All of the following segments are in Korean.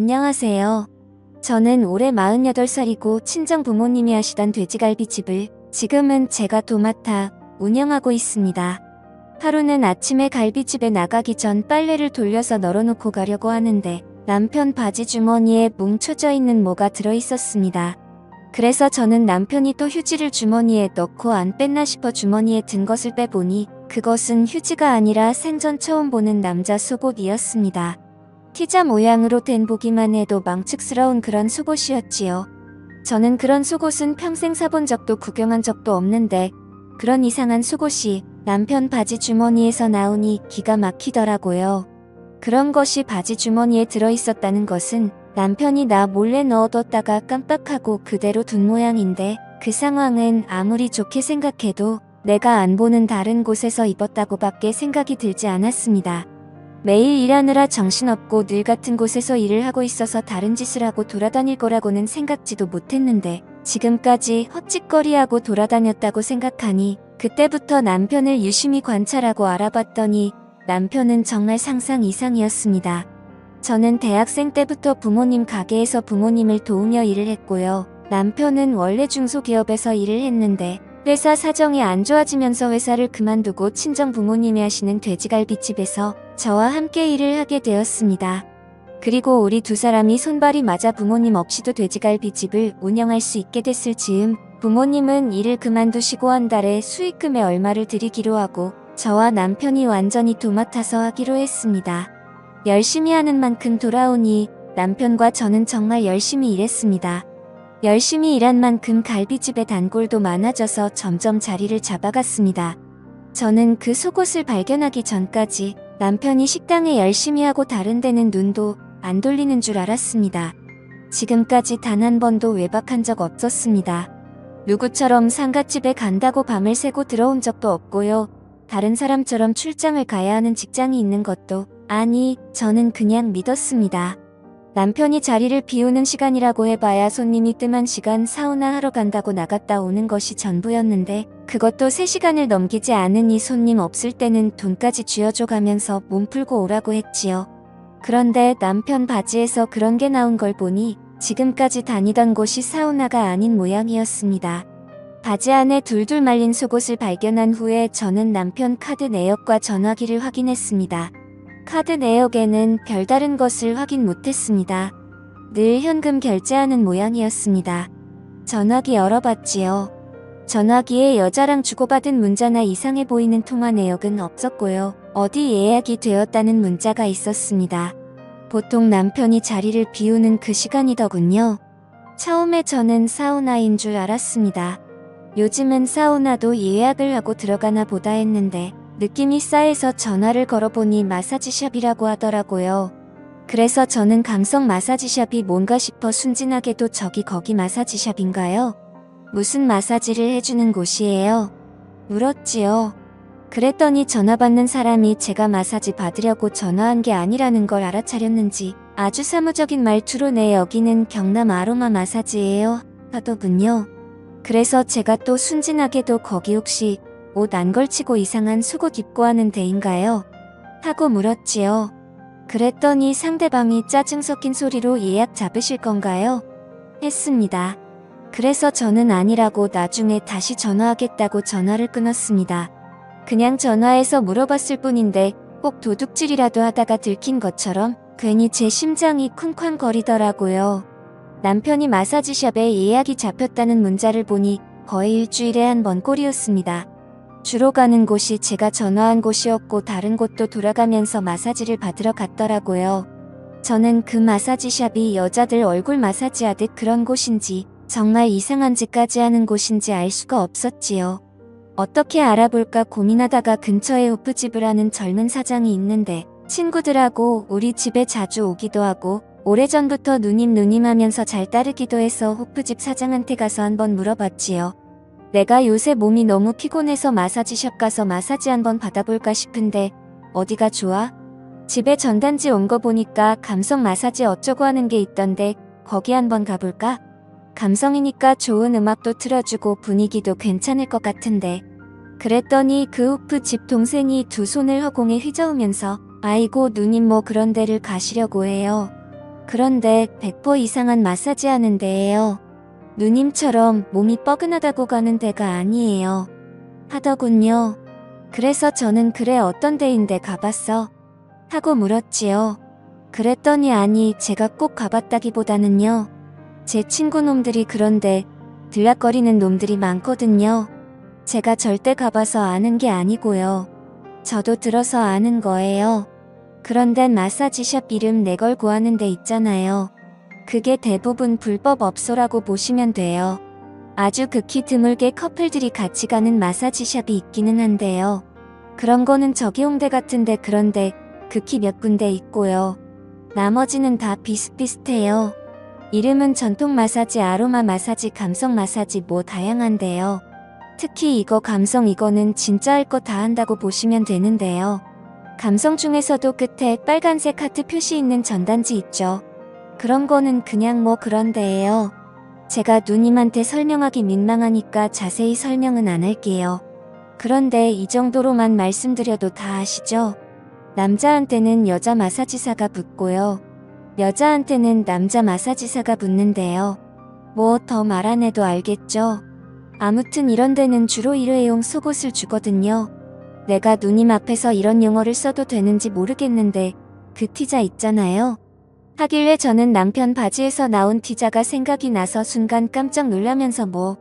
안녕하세요. 저는 올해 48살이고 친정 부모님이 하시던 돼지갈비집을 지금은 제가 도맡아 운영하고 있습니다. 하루는 아침에 갈비집에 나가기 전 빨래를 돌려서 널어놓고 가려고 하는데 남편 바지 주머니에 뭉쳐져 있는 뭐가 들어있었습니다. 그래서 저는 남편이 또 휴지를 주머니에 넣고 안 뺐나 싶어 주머니에 든 것을 빼보니 그것은 휴지가 아니라 생전 처음 보는 남자 속옷이었습니다. 티자 모양으로 된 보기만 해도 망측스러운 그런 속옷이었지요. 저는 그런 속옷은 평생 사본 적도 구경한 적도 없는데 그런 이상한 속옷이 남편 바지 주머니에서 나오니 기가 막히더라고요. 그런 것이 바지 주머니에 들어있었다는 것은 남편이 나 몰래 넣어뒀다가 깜빡하고 그대로 둔 모양인데 그 상황은 아무리 좋게 생각해도 내가 안 보는 다른 곳에서 입었다고밖에 생각이 들지 않았습니다. 매일 일하느라 정신없고 늘 같은 곳에서 일을 하고 있어서 다른 짓을 하고 돌아다닐 거라고는 생각지도 못했는데 지금까지 헛짓거리하고 돌아다녔다고 생각하니 그때부터 남편을 유심히 관찰하고 알아봤더니 남편은 정말 상상 이상이었습니다. 저는 대학생 때부터 부모님 가게에서 부모님을 도우며 일을 했고요. 남편은 원래 중소기업에서 일을 했는데 회사 사정이 안 좋아지면서 회사를 그만두고 친정 부모님이 하시는 돼지갈비집에서 저와 함께 일을 하게 되었습니다. 그리고 우리 두 사람이 손발이 맞아 부모님 없이도 돼지갈비집을 운영할 수 있게 됐을 즈음 부모님은 일을 그만두시고 한 달에 수익금에 얼마를 드리기로 하고 저와 남편이 완전히 도맡아서 하기로 했습니다. 열심히 하는 만큼 돌아오니 남편과 저는 정말 열심히 일했습니다. 열심히 일한 만큼 갈비집의 단골도 많아져서 점점 자리를 잡아갔습니다. 저는 그 속옷을 발견하기 전까지 남편이 식당에 열심히 하고 다른 데는 눈도 안 돌리는 줄 알았습니다. 지금까지 단 한 번도 외박한 적 없었습니다. 누구처럼 상갓집에 간다고 밤을 새고 들어온 적도 없고요. 다른 사람처럼 출장을 가야 하는 직장이 있는 것도 아니, 저는 그냥 믿었습니다. 남편이 자리를 비우는 시간이라고 해봐야 손님이 뜸한 시간 사우나 하러 간다고 나갔다 오는 것이 전부였는데 그것도 3시간을 넘기지 않으니 손님 없을 때는 돈까지 쥐어줘 가면서 몸 풀고 오라고 했지요. 그런데 남편 바지에서 그런 게 나온 걸 보니 지금까지 다니던 곳이 사우나가 아닌 모양이었습니다. 바지 안에 둘둘 말린 속옷을 발견한 후에 저는 남편 카드 내역과 전화기를 확인했습니다. 카드 내역에는 별다른 것을 확인 못했습니다. 늘 현금 결제하는 모양이었습니다. 전화기 열어봤지요. 전화기에 여자랑 주고받은 문자나 이상해 보이는 통화 내역은 없었고요. 어디 예약이 되었다는 문자가 있었습니다. 보통 남편이 자리를 비우는 그 시간이더군요. 처음에 저는 사우나인 줄 알았습니다. 요즘은 사우나도 예약을 하고 들어가나 보다 했는데 느낌이 싸해서 전화를 걸어보니 마사지샵이라고 하더라고요. 그래서 저는 감성 마사지샵이 뭔가 싶어 순진하게도 저기 거기 마사지샵인가요? 무슨 마사지를 해주는 곳이에요? 물었지요. 그랬더니 전화 받는 사람이 제가 마사지 받으려고 전화한 게 아니라는 걸 알아차렸는지 아주 사무적인 말투로 네 여기는 경남 아로마 마사지예요 하더군요. 그래서 제가 또 순진하게도 거기 혹시 옷 안 걸치고 이상한 속옷 입고 하는 데인가요? 하고 물었지요. 그랬더니 상대방이 짜증 섞인 소리로 예약 잡으실 건가요? 했습니다. 그래서 저는 아니라고 나중에 다시 전화하겠다고 전화를 끊었습니다. 그냥 전화해서 물어봤을 뿐인데 꼭 도둑질이라도 하다가 들킨 것처럼 괜히 제 심장이 쿵쾅거리더라고요. 남편이 마사지샵에 예약이 잡혔다는 문자를 보니 거의 일주일에 한 번 꼴이었습니다. 주로 가는 곳이 제가 전화한 곳이었고 다른 곳도 돌아가면서 마사지를 받으러 갔더라고요. 저는 그 마사지샵이 여자들 얼굴 마사지하듯 그런 곳인지 정말 이상한 짓까지 하는 곳인지 알 수가 없었지요. 어떻게 알아볼까 고민하다가 근처에 호프집을 하는 젊은 사장이 있는데 친구들하고 우리 집에 자주 오기도 하고 오래전부터 누님 하면서 잘 따르기도 해서 호프집 사장한테 가서 한번 물어봤지요. 내가 요새 몸이 너무 피곤해서 마사지샵 가서 마사지 한번 받아볼까 싶은데 어디가 좋아? 집에 전단지 온 거 보니까 감성 마사지 어쩌고 하는 게 있던데 거기 한번 가볼까? 감성이니까 좋은 음악도 틀어주고 분위기도 괜찮을 것 같은데. 그랬더니 그 호프집 동생이 두 손을 허공에 휘저으면서 아이고 누님 뭐 그런 데를 가시려고 해요. 그런데 100% 이상한 마사지 하는 데예요. 누님처럼 몸이 뻐근하다고 가는 데가 아니에요. 하더군요. 그래서 저는 그래 어떤 데인데 가봤어? 하고 물었지요. 그랬더니 아니 제가 꼭 가봤다기보다는요. 제 친구 놈들이 그런데 들락거리는 놈들이 많거든요. 제가 절대 가봐서 아는 게 아니고요. 저도 들어서 아는 거예요. 그런데 마사지샵 이름 내걸고 하는 데 있잖아요. 그게 대부분 불법 업소라고 보시면 돼요. 아주 극히 드물게 커플들이 같이 가는 마사지샵이 있기는 한데요. 그런 거는 저기 홍대 같은데 그런데 극히 몇 군데 있고요. 나머지는 다 비슷비슷해요. 이름은 전통 마사지, 아로마 마사지, 감성 마사지 뭐 다양한데요. 특히 이거 감성 이거는 진짜 할 거 다 한다고 보시면 되는데요. 감성 중에서도 끝에 빨간색 하트 표시 있는 전단지 있죠. 그런 거는 그냥 뭐 그런 데예요. 제가 누님한테 설명하기 민망하니까 자세히 설명은 안 할게요. 그런데 이 정도로만 말씀드려도 다 아시죠? 남자한테는 여자 마사지사가 붙고요. 여자한테는 남자 마사지사가 붙는데요. 뭐 더 말 안 해도 알겠죠? 아무튼 이런 데는 주로 일회용 속옷을 주거든요. 내가 누님 앞에서 이런 용어를 써도 되는지 모르겠는데 그 티자 있잖아요. 하길래 저는 남편 바지에서 나온 티자가 생각이 나서 순간 깜짝 놀라면서 뭐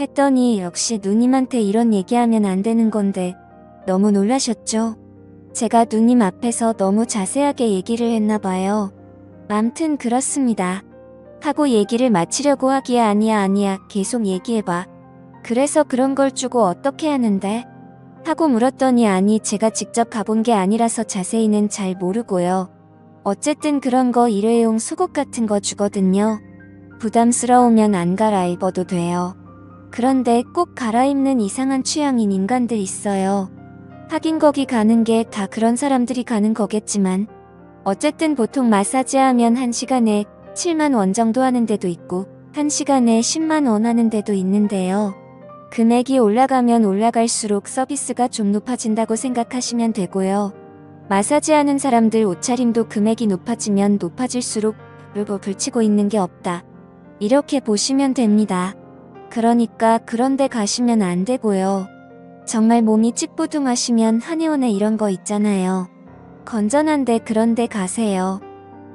했더니 역시 누님한테 이런 얘기하면 안 되는 건데 너무 놀라셨죠? 제가 누님 앞에서 너무 자세하게 얘기를 했나 봐요. 암튼 그렇습니다. 하고 얘기를 마치려고 하기에 아니야 계속 얘기해봐. 그래서 그런 걸 주고 어떻게 하는데? 하고 물었더니 아니 제가 직접 가본 게 아니라서 자세히는 잘 모르고요. 어쨌든 그런 거 일회용 속옷 같은 거 주거든요. 부담스러우면 안 갈아입어도 돼요. 그런데 꼭 갈아입는 이상한 취향인 인간들 있어요. 하긴 거기 가는 게 다 그런 사람들이 가는 거겠지만 어쨌든 보통 마사지 하면 1시간에 7만 원 정도 하는 데도 있고 1시간에 10만 원 하는 데도 있는데요. 금액이 올라가면 올라갈수록 서비스가 좀 높아진다고 생각하시면 되고요. 마사지하는 사람들 옷차림도 금액이 높아지면 높아질수록 불치고 있는 게 없다. 이렇게 보시면 됩니다. 그러니까 그런 데 가시면 안 되고요. 정말 몸이 찌뿌둥하시면 한의원에 이런 거 있잖아요. 건전한데 그런 데 가세요.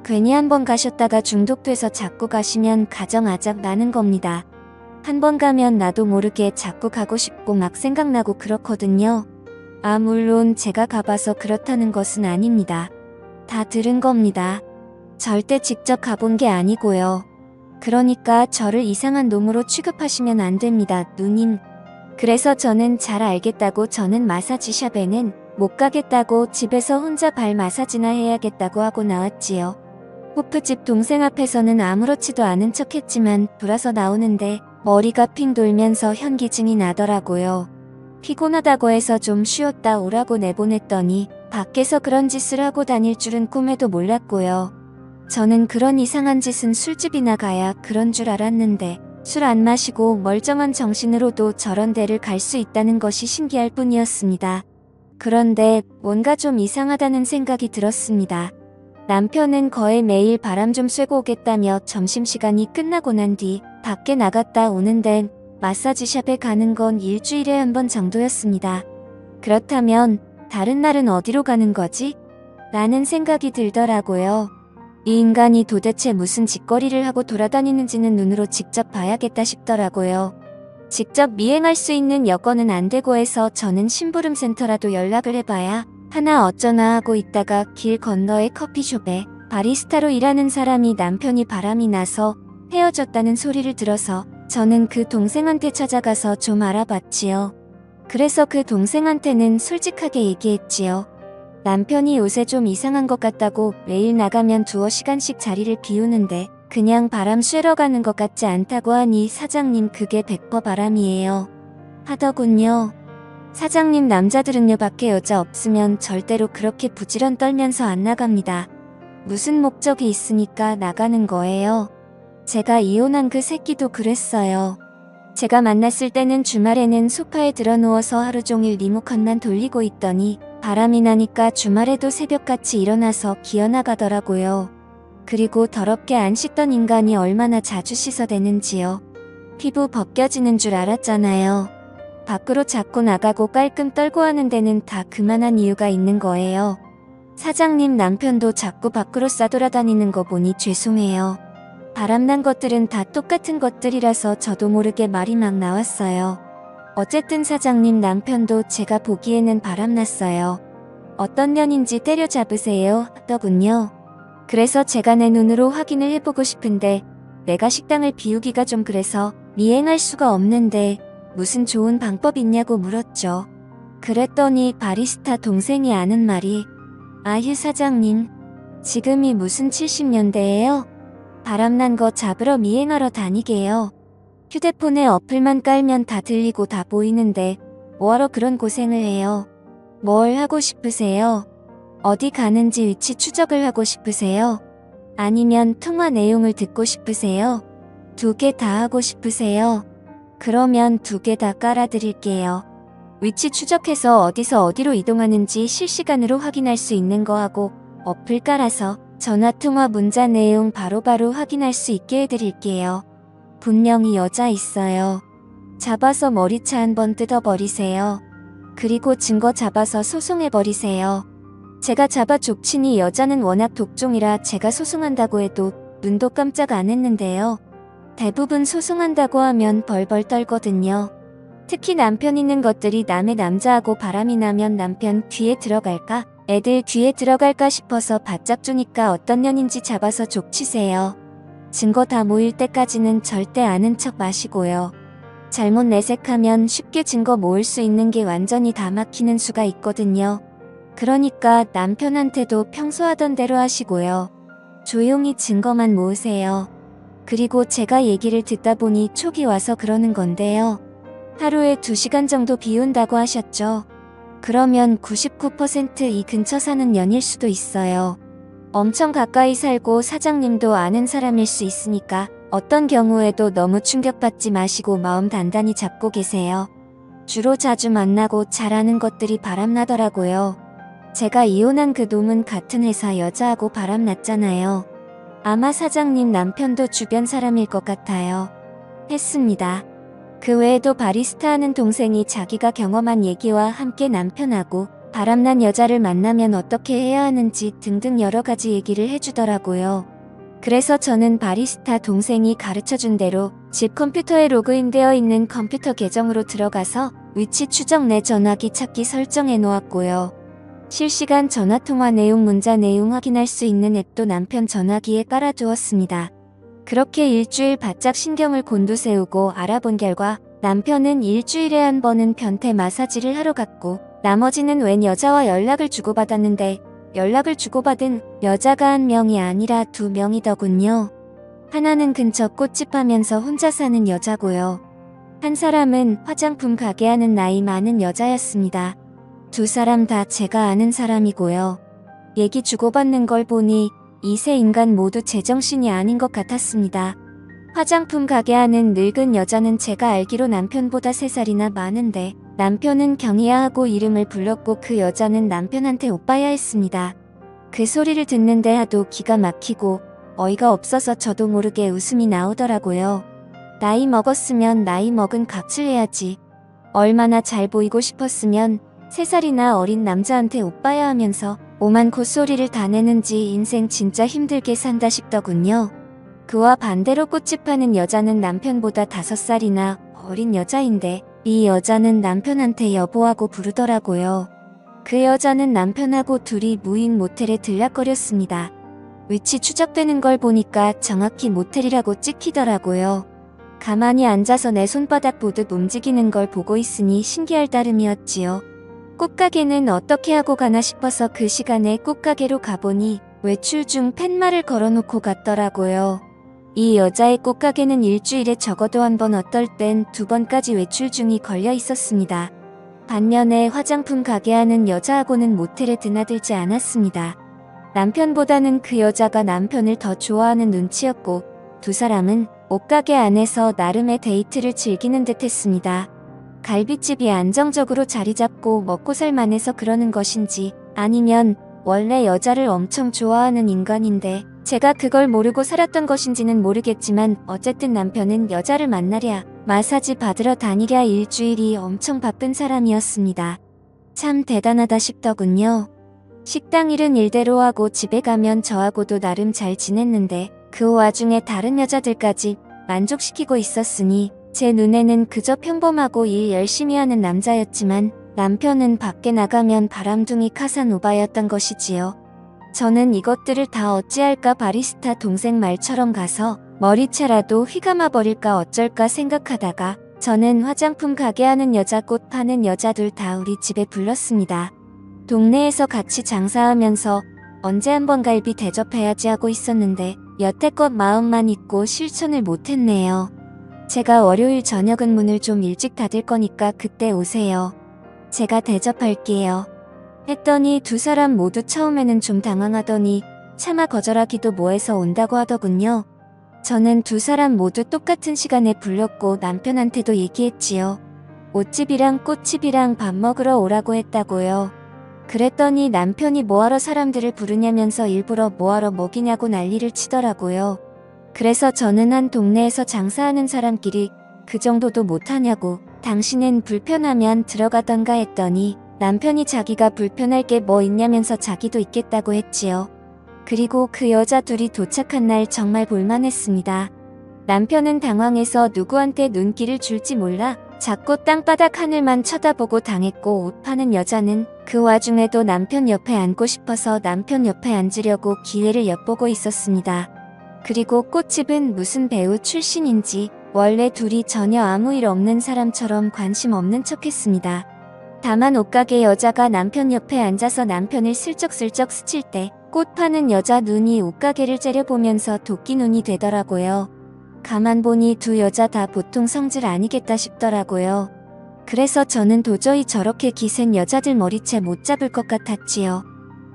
괜히 한번 가셨다가 중독돼서 자꾸 가시면 가정아작 나는 겁니다. 한번 가면 나도 모르게 자꾸 가고 싶고 막 생각나고 그렇거든요. 아 물론 제가 가봐서 그렇다는 것은 아닙니다. 다 들은 겁니다. 절대 직접 가본 게 아니고요. 그러니까 저를 이상한 놈으로 취급하시면 안 됩니다, 누님. 그래서 저는 잘 알겠다고 저는 마사지샵에는 못 가겠다고 집에서 혼자 발 마사지나 해야겠다고 하고 나왔지요. 호프집 동생 앞에서는 아무렇지도 않은 척 했지만 돌아서 나오는데 머리가 핑 돌면서 현기증이 나더라고요. 피곤하다고 해서 좀 쉬었다 오라고 내보냈더니 밖에서 그런 짓을 하고 다닐 줄은 꿈에도 몰랐고요. 저는 그런 이상한 짓은 술집이나 가야 그런 줄 알았는데 술 안 마시고 멀쩡한 정신으로도 저런 데를 갈 수 있다는 것이 신기할 뿐이었습니다. 그런데 뭔가 좀 이상하다는 생각이 들었습니다. 남편은 거의 매일 바람 좀 쐬고 오겠다며 점심시간이 끝나고 난 뒤 밖에 나갔다 오는데 마사지샵에 가는 건 일주일에 한 번 정도였습니다. 그렇다면 다른 날은 어디로 가는 거지? 라는 생각이 들더라고요. 이 인간이 도대체 무슨 짓거리를 하고 돌아다니는지는 눈으로 직접 봐야겠다 싶더라고요. 직접 미행할 수 있는 여건은 안 되고 해서 저는 심부름센터라도 연락을 해봐야 하나 어쩌나 하고 있다가 길 건너의 커피숍에 바리스타로 일하는 사람이 남편이 바람이 나서 헤어졌다는 소리를 들어서 저는 그 동생한테 찾아가서 좀 알아봤지요. 그래서 그 동생한테는 솔직하게 얘기했지요. 남편이 요새 좀 이상한 것 같다고 매일 나가면 2시간씩 자리를 비우는데 그냥 바람 쐬러 가는 것 같지 않다고 하니 사장님 그게 100% 바람이에요. 하더군요. 사장님 남자들은요 밖에 여자 없으면 절대로 그렇게 부지런 떨면서 안 나갑니다. 무슨 목적이 있으니까 나가는 거예요. 제가 이혼한 그 새끼도 그랬어요. 제가 만났을 때는 주말에는 소파에 드러누워서 하루 종일 리모컨만 돌리고 있더니 바람이 나니까 주말에도 새벽같이 일어나서 기어나가더라고요. 그리고 더럽게 안 씻던 인간이 얼마나 자주 씻어대는지요. 피부 벗겨지는 줄 알았잖아요. 밖으로 자꾸 나가고 깔끔 떨고 하는 데는 다 그만한 이유가 있는 거예요. 사장님 남편도 자꾸 밖으로 싸돌아다니는 거 보니 죄송해요. 바람난 것들은 다 똑같은 것들이라서 저도 모르게 말이 막 나왔어요. 어쨌든 사장님 남편도 제가 보기에는 바람났어요. 어떤 년인지 때려잡으세요 하더군요. 그래서 제가 내 눈으로 확인을 해보고 싶은데 내가 식당을 비우기가 좀 그래서 미행할 수가 없는데 무슨 좋은 방법 있냐고 물었죠. 그랬더니 바리스타 동생이 하는 말이 아휴 사장님, 지금이 무슨 70년대예요? 바람난 거 잡으러 미행하러 다니게요. 휴대폰에 어플만 깔면 다 들리고 다 보이는데 뭐하러 그런 고생을 해요? 뭘 하고 싶으세요? 어디 가는지 위치 추적을 하고 싶으세요? 아니면 통화 내용을 듣고 싶으세요? 두 개 다 하고 싶으세요? 그러면 두 개 다 깔아드릴게요. 위치 추적해서 어디서 어디로 이동하는지 실시간으로 확인할 수 있는 거 하고 어플 깔아서 전화통화 문자 내용 바로바로 확인할 수 있게 해드릴게요. 분명히 여자 있어요. 잡아서 머리채 한번 뜯어버리세요. 그리고 증거 잡아서 소송해버리세요. 제가 잡아 족치니 여자는 워낙 독종이라 제가 소송한다고 해도 눈도 깜짝 안 했는데요. 대부분 소송한다고 하면 벌벌 떨거든요. 특히 남편 있는 것들이 남의 남자하고 바람이 나면 남편 귀에 들어갈까? 애들 귀에 들어갈까 싶어서 바짝 주니까 어떤 년인지 잡아서 족치세요. 증거 다 모일 때까지는 절대 아는 척 마시고요. 잘못 내색하면 쉽게 증거 모을 수 있는 게 완전히 다 막히는 수가 있거든요. 그러니까 남편한테도 평소 하던 대로 하시고요. 조용히 증거만 모으세요. 그리고 제가 얘기를 듣다 보니 촉이 와서 그러는 건데요. 하루에 2시간 정도 비운다고 하셨죠? 그러면 99% 이 근처 사는 년일 수도 있어요. 엄청 가까이 살고 사장님도 아는 사람일 수 있으니까 어떤 경우에도 너무 충격받지 마시고 마음 단단히 잡고 계세요. 주로 자주 만나고 잘 아는 것들이 바람나더라고요. 제가 이혼한 그 놈은 같은 회사 여자하고 바람났잖아요. 아마 사장님 남편도 주변 사람일 것 같아요. 했습니다. 그 외에도 바리스타 하는 동생이 자기가 경험한 얘기와 함께 남편하고 바람난 여자를 만나면 어떻게 해야 하는지 등등 여러 가지 얘기를 해주더라고요. 그래서 저는 바리스타 동생이 가르쳐준 대로 집 컴퓨터에 로그인되어 있는 컴퓨터 계정으로 들어가서 위치 추적 내 전화기 찾기 설정해 놓았고요. 실시간 전화통화 내용 문자 내용 확인할 수 있는 앱도 남편 전화기에 깔아두었습니다. 그렇게 일주일 바짝 신경을 곤두세우고 알아본 결과 남편은 일주일에 한 번은 변태 마사지를 하러 갔고 나머지는 웬 여자와 연락을 주고받았는데 연락을 주고받은 여자가 한 명이 아니라 2명이더군요. 하나는 근처 꽃집 하면서 혼자 사는 여자고요. 한 사람은 화장품 가게 하는 나이 많은 여자였습니다. 2사람 다 제가 아는 사람이고요. 얘기 주고받는 걸 보니 이 세 인간 모두 제정신이 아닌 것 같았습니다. 화장품 가게 하는 늙은 여자는 제가 알기로 남편보다 3살이나 많은데 남편은 경희야 하고 이름을 불렀고 그 여자는 남편한테 오빠야 했습니다. 그 소리를 듣는데 하도 기가 막히고 어이가 없어서 저도 모르게 웃음이 나오더라고요. 나이 먹었으면 나이 먹은 값을 해야지. 얼마나 잘 보이고 싶었으면 3살이나 어린 남자한테 오빠야 하면서 오만 콧소리를 다 내는지 인생 진짜 힘들게 산다 싶더군요. 그와 반대로 꽃집 하는 여자는 남편보다 5살이나 어린 여자인데 이 여자는 남편한테 여보하고 부르더라고요. 그 여자는 남편하고 둘이 무인 모텔에 들락거렸습니다. 위치 추적되는 걸 보니까 정확히 모텔이라고 찍히더라고요. 가만히 앉아서 내 손바닥 보듯 움직이는 걸 보고 있으니 신기할 따름이었지요. 꽃가게는 어떻게 하고 가나 싶어서 그 시간에 꽃가게로 가보니 외출 중 팻말을 걸어놓고 갔더라고요. 이 여자의 꽃가게는 일주일에 적어도 한 번 어떨 땐 2번까지 외출 중이 걸려 있었습니다. 반면에 화장품 가게 하는 여자하고는 모텔에 드나들지 않았습니다. 남편보다는 그 여자가 남편을 더 좋아하는 눈치였고 2사람은 옷가게 안에서 나름의 데이트를 즐기는 듯 했습니다. 갈비집이 안정적으로 자리 잡고 먹고 살만해서 그러는 것인지 아니면 원래 여자를 엄청 좋아하는 인간인데 제가 그걸 모르고 살았던 것인지는 모르겠지만 어쨌든 남편은 여자를 만나랴, 마사지 받으러 다니랴 일주일이 엄청 바쁜 사람이었습니다. 참 대단하다 싶더군요. 식당 일은 일대로 하고 집에 가면 저하고도 나름 잘 지냈는데 그 와중에 다른 여자들까지 만족시키고 있었으니 제 눈에는 그저 평범하고 일 열심히 하는 남자였지만 남편은 밖에 나가면 바람둥이 카사노바였던 것이지요. 저는 이것들을 다 어찌할까 바리스타 동생 말처럼 가서 머리채라도 휘감아 버릴까 어쩔까 생각하다가 저는 화장품 가게 하는 여자, 꽃 파는 여자들 다 우리 집에 불렀습니다. 동네에서 같이 장사하면서 언제 한번 갈비 대접해야지 하고 있었는데 여태껏 마음만 있고 실천을 못했네요. 제가 월요일 저녁은 문을 좀 일찍 닫을 거니까 그때 오세요. 제가 대접할게요. 했더니 두 사람 모두 처음에는 좀 당황하더니 차마 거절하기도 뭐해서 온다고 하더군요. 저는 두 사람 모두 똑같은 시간에 불렀고 남편한테도 얘기했지요. 옷집이랑 꽃집이랑 밥 먹으러 오라고 했다고요. 그랬더니 남편이 뭐하러 사람들을 부르냐면서 일부러 뭐하러 먹이냐고 난리를 치더라고요. 그래서 저는 한 동네에서 장사하는 사람끼리 그 정도도 못하냐고, 당신은 불편하면 들어가던가 했더니 남편이 자기가 불편할 게 뭐 있냐면서 자기도 있겠다고 했지요. 그리고 그 여자 둘이 도착한 날 정말 볼만했습니다. 남편은 당황해서 누구한테 눈길을 줄지 몰라 자꾸 땅바닥 하늘만 쳐다보고 당했고, 옷 파는 여자는 그 와중에도 남편 옆에 앉고 싶어서 남편 옆에 앉으려고 기회를 엿보고 있었습니다. 그리고 꽃집은 무슨 배우 출신인지 원래 둘이 전혀 아무 일 없는 사람처럼 관심 없는 척했습니다. 다만 옷가게 여자가 남편 옆에 앉아서 남편을 슬쩍슬쩍 스칠 때 꽃 파는 여자 눈이 옷가게를 째려보면서 도끼 눈이 되더라고요. 가만 보니 두 여자 다 보통 성질 아니겠다 싶더라고요. 그래서 저는 도저히 저렇게 기센 여자들 머리채 못 잡을 것 같았지요.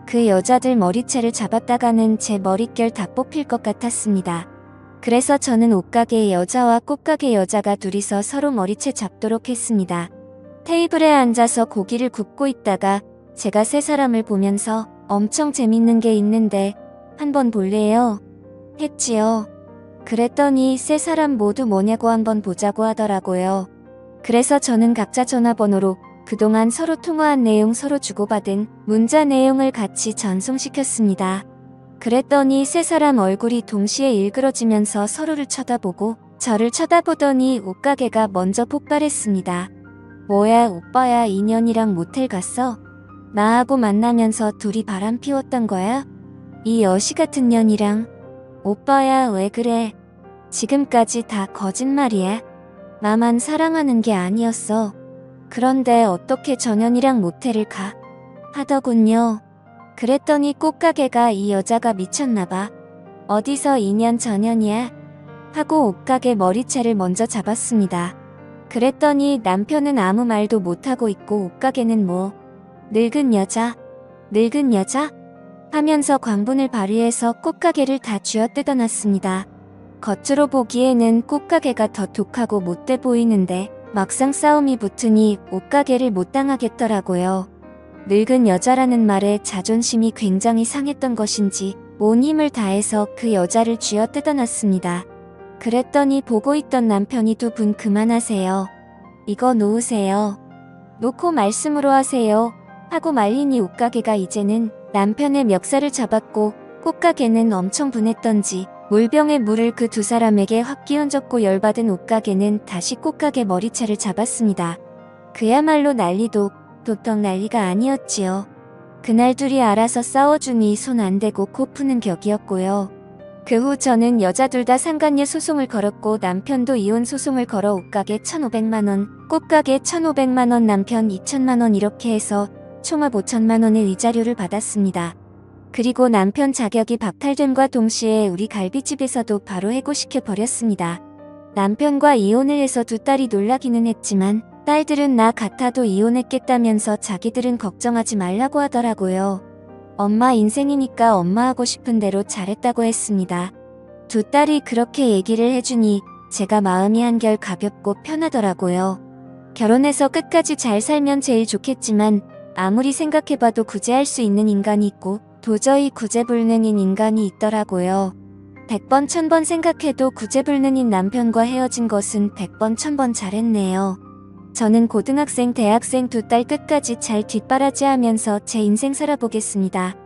그 여자들 머리채를 잡았다가는 제 머릿결 다 뽑힐 것 같았습니다. 그래서 저는 옷가게 여자와 꽃가게 여자가 둘이서 서로 머리채 잡도록 했습니다. 테이블에 앉아서 고기를 굽고 있다가 제가 세 사람을 보면서 엄청 재밌는 게 있는데 한번 볼래요? 했지요. 그랬더니 세 사람 모두 뭐냐고 한번 보자고 하더라고요. 그래서 저는 각자 전화번호로 그동안 서로 통화한 내용, 서로 주고받은 문자 내용을 같이 전송시켰습니다. 그랬더니 세 사람 얼굴이 동시에 일그러지면서 서로를 쳐다보고 저를 쳐다보더니 옷가게가 먼저 폭발했습니다. 뭐야 오빠야, 인연이랑 모텔 갔어? 나하고 만나면서 둘이 바람 피웠던 거야? 이 여시 같은 년이랑. 오빠야 왜 그래? 지금까지 다 거짓말이야. 나만 사랑하는 게 아니었어. 그런데 어떻게 전현이랑 모텔을 가? 하더군요. 그랬더니 꽃가게가 이 여자가 미쳤나봐. 어디서 2년 전현이야? 하고 옷가게 머리채를 먼저 잡았습니다. 그랬더니 남편은 아무 말도 못하고 있고 옷가게는 뭐 늙은 여자? 늙은 여자? 하면서 광분을 발휘해서 꽃가게를 다 쥐어뜯어 놨습니다. 겉으로 보기에는 꽃가게가 더 독하고 못돼 보이는데 막상 싸움이 붙으니 옷가게를 못 당하겠더라고요. 늙은 여자라는 말에 자존심이 굉장히 상했던 것인지 온 힘을 다해서 그 여자를 쥐어뜯어 놨습니다. 그랬더니 보고 있던 남편이 두 분 그만하세요. 이거 놓으세요. 놓고 말씀으로 하세요. 하고 말리니 옷가게가 이제는 남편의 멱살을 잡았고 꽃가게는 엄청 분했던지 물병에 물을 그 두 사람에게 확 끼얹었고 열받은 옷가게는 다시 꽃가게 머리채를 잡았습니다. 그야말로 난리도 도통 난리가 아니었지요. 그날 둘이 알아서 싸워주니 손 안 대고 코 푸는 격이었고요. 그 후 저는 여자 둘 다 상간녀 소송을 걸었고 남편도 이혼 소송을 걸어 옷가게 1,500만원, 꽃가게 1,500만원, 남편 2,000만원 이렇게 해서 총합 5천만원의 위자료를 받았습니다. 그리고 남편 자격이 박탈됨과 동시에 우리 갈비집에서도 바로 해고시켜 버렸습니다. 남편과 이혼을 해서 두 딸이 놀라기는 했지만 딸들은 나 같아도 이혼했겠다면서 자기들은 걱정하지 말라고 하더라고요. 엄마 인생이니까 엄마 하고 싶은 대로 잘했다고 했습니다. 두 딸이 그렇게 얘기를 해주니 제가 마음이 한결 가볍고 편하더라고요. 결혼해서 끝까지 잘 살면 제일 좋겠지만 아무리 생각해봐도 구제할 수 있는 인간이 있고 도저히 구제불능인 인간이 있더라고요. 100번 1000번 생각해도 구제불능인 남편과 헤어진 것은 100번 1000번 잘했네요. 저는 고등학생, 대학생 두 딸 끝까지 잘 뒷바라지하면서 제 인생 살아보겠습니다.